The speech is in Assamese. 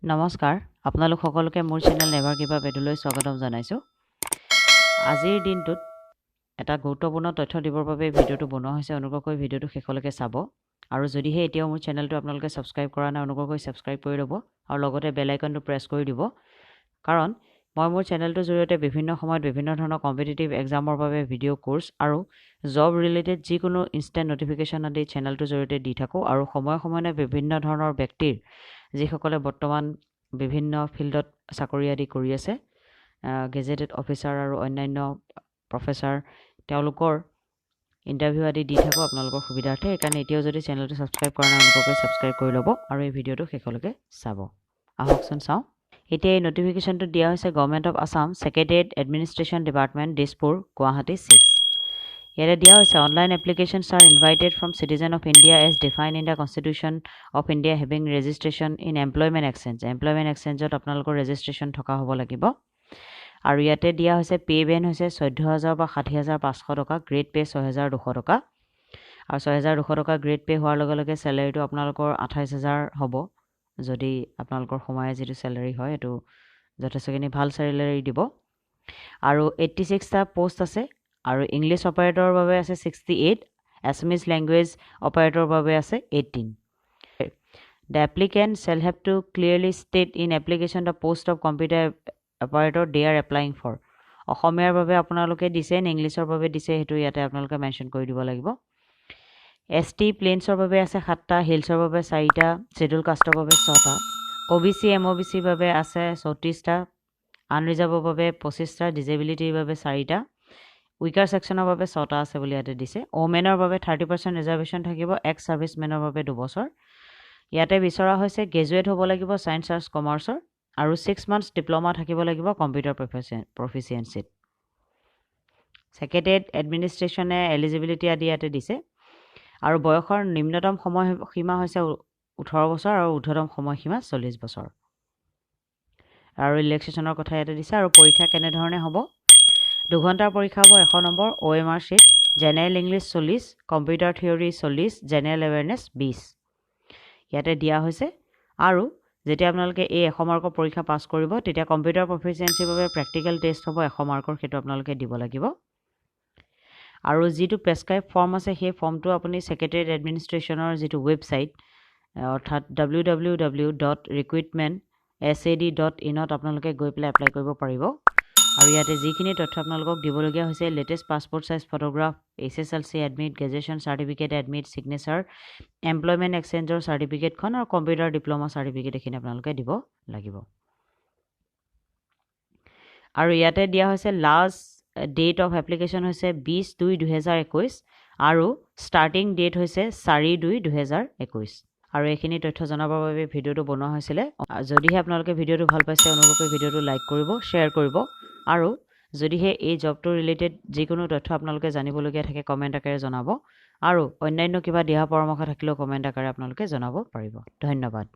নমস্কাৰ আপোনালোক সকলোকে মোৰ চেনেল নেভাৰ গিভ আপ এডলৈ স্বাগতম জনাইছোঁ। আজিৰ দিনটোত এটা গুৰুত্বপূৰ্ণ তথ্য দিবৰ বাবে ভিডিঅ'টো বনোৱা হৈছে। অনুগ্ৰহ কৰি ভিডিঅ'টো শেষলৈকে চাব আৰু যদিহে এতিয়াও মোৰ চেনেলটো আপোনালোকে ছাবস্ক্ৰাইব কৰা নাই অনুগ্ৰহ কৰি ছাবস্ক্ৰাইব কৰি ল'ব আৰু লগতে বেল আইকনটো প্ৰেছ কৰি দিব, কাৰণ মই মোৰ চেনেলটোৰ জৰিয়তে বিভিন্ন সময়ত বিভিন্ন ধৰণৰ কম্পিটিটিভ এক্সামৰ বাবে ভিডিঅ' কোৰ্চ আৰু জব ৰিলেটেড যিকোনো ইনষ্টেণ্ট নটিফিকেশ্যন আদি চেনেলটোৰ জৰিয়তে দি থাকোঁ আৰু সময়ে সময়ে বিভিন্ন ধৰণৰ ব্যক্তিৰ যিসকলে বৰ্তমান বিভিন্ন ফিল্ডত চাকৰি আদি কৰি আছে, গেজেটেড অফিচাৰ আৰু অন্যান্য প্ৰফেচাৰ, তেওঁলোকৰ ইণ্টাৰভিউ আদি দি থাকোঁ আপোনালোকৰ সুবিধাৰ্থে। সেইকাৰণে এতিয়াও যদি চেনেলটো ছাবস্ক্ৰাইব কৰা নাই অনুগ্ৰহ কৰি ছাবস্ক্ৰাইব কৰি ল'ব আৰু এই ভিডিঅ'টো শেষলৈকে চাব। আহকচোন চাওঁ। এতিয়া এই নটিফিকেশ্যনটো দিয়া হৈছে government of Assam, secretariat administration department, Dispur, Guwahati 6। ইয়াতে দিয়া হৈছে online applications are invited from citizen of India as define in the constitution of India having registration in employment exchange. Employment এক্সচেঞ্জত আপোনালোকৰ ৰেজিষ্ট্ৰেশ্যন থকা হ'ব লাগিব। আৰু ইয়াতে দিয়া হৈছে পে' বেন হৈছে 14,000 বা 60,500 টকা, গ্ৰেড পে' 6,200 টকা। আৰু 6,200 টকা গ্ৰেড পে' হোৱাৰ লগে লগে চেলাৰীটো আপোনালোকৰ 28,000 হ'ব। যদি আপোনালোকৰ সময়ে যিটো চেলাৰী হয় সেইটো যথেষ্টখিনি ভাল চেলাৰী দিব। আৰু 86টা পোষ্ট আছে আৰু ইংলিছ অপাৰেটৰৰ বাবে আছে 68, এছামিজ লেংগুৱেজ অপাৰেটৰৰ বাবে আছে 18। The applicant shall have to clearly state in application the post of computer operator they are applying for. অসমীয়াৰ বাবে আপোনালোকে দিছে নে ইংলিছৰ বাবে দিছে সেইটো ইয়াতে আপোনালোকে মেনশ্যন কৰি দিব লাগিব। ST প্লেইনছৰ বাবে আছে 7টা, হিলছৰ বাবে 4টা, শ্বেডিউল কাষ্টৰ বাবে 6টা, OBC MOBC বাবে আছে 34টা, আনৰিজাৰ্ভৰ বাবে 25টা, ডিজেবিলিটিৰ বাবে 4টা, উইকাৰ ছেকশ্যনৰ বাবে 6টা আছে বুলি ইয়াতে দিছে। ওমেনৰ বাবে 30% ৰিজাৰ্ভেশ্যন থাকিব, এক্স ছাৰ্ভিচমেনৰ বাবে 2 বছৰ। ইয়াতে বিচৰা হৈছে গ্ৰেজুৱেট হ'ব লাগিব ছায়েন্স আৰ্টছ কমাৰ্চৰ আৰু 6 মান্থছ ডিপ্ল'মা থাকিব লাগিব কম্পিউটাৰ প্ৰফিচিয়েঞ্চিত। ছেক্ৰেটেৰিয়েট এডমিনিষ্ট্ৰেশ্যনে এলিজিবিলিটি আদি ইয়াতে দিছে। আৰু বয়সৰ নিম্নতম সময়সীমা হৈছে 18 বছৰ আৰু ঊৰ্ধ্বতম সময়সীমা 40 বছৰ। আৰু ৰিলেক্সেশ্যনৰ কথা ইয়াতে দিছে। আৰু পৰীক্ষা কেনেধৰণে হ'ব? 2 ঘণ্টাৰ পৰীক্ষা হ'ব, 100 number, OMR sheet, general English 40, computer theory 40, general awareness 20 ইয়াতে দিয়া হৈছে। আৰু যেতিয়া আপোনালোকে এই 100 মাৰ্কৰ পৰীক্ষা পাছ কৰিব তেতিয়া কম্পিউটাৰ প্ৰফিচিয়েঞ্চিৰ বাবে প্ৰেক্টিকেল টেষ্ট হ'ব 100 মাৰ্কৰ, সেইটো আপোনালোকে দিব লাগিব। আৰু যিটো প্ৰেছক্ৰাইব ফৰ্ম আছে সেই ফৰ্মটো আপুনি ছেক্ৰেটেৰিয়েট এডমিনিষ্ট্ৰেশ্যনৰ যিটো ৱেবছাইট অৰ্থাৎ www.recruitmentsad.in আপোনালোকে গৈ পেলাই এপ্লাই কৰিব পাৰিব। আৰু ইয়াতে যিখিনি তথ্য আপোনালোকক দিবলগীয়া হৈছে latest passport size photograph, SSLC admit, graduation certificate admit, signature, employment এক্সচেঞ্জৰ চাৰ্টিফিকেটখন আৰু কম্পিউটাৰ ডিপ্ল'মা চাৰ্টিফিকেট এইখিনি আপোনালোকে দিব লাগিব। আৰু ইয়াতে দিয়া হৈছে লাষ্ট ডেট অফ এপ্লিকেশ্যন হৈছে 20/2/2021 আৰু ষ্টাৰ্টিং ডেট হৈছে 4/2/2021। আৰু এইখিনি তথ্য জনাবৰ বাবে ভিডিঅ'টো বনোৱা হৈছিলে। যদিহে আপোনালোকে ভিডিঅ'টো ভাল পাইছে অনুগ্ৰহ কৰি ভিডিঅ'টো লাইক কৰিব, শ্বেয়াৰ কৰিব আৰু যদিহে এই জবটো ৰিলেটেড যিকোনো তথ্য আপোনালোকে জানিবলগীয়া থাকে কমেণ্ট আকাৰে জনাব আৰু অন্যান্য কিবা দিহা পৰামৰ্শ থাকিলেও কমেণ্ট আকাৰে আপোনালোকে জনাব পাৰিব। ধন্যবাদ।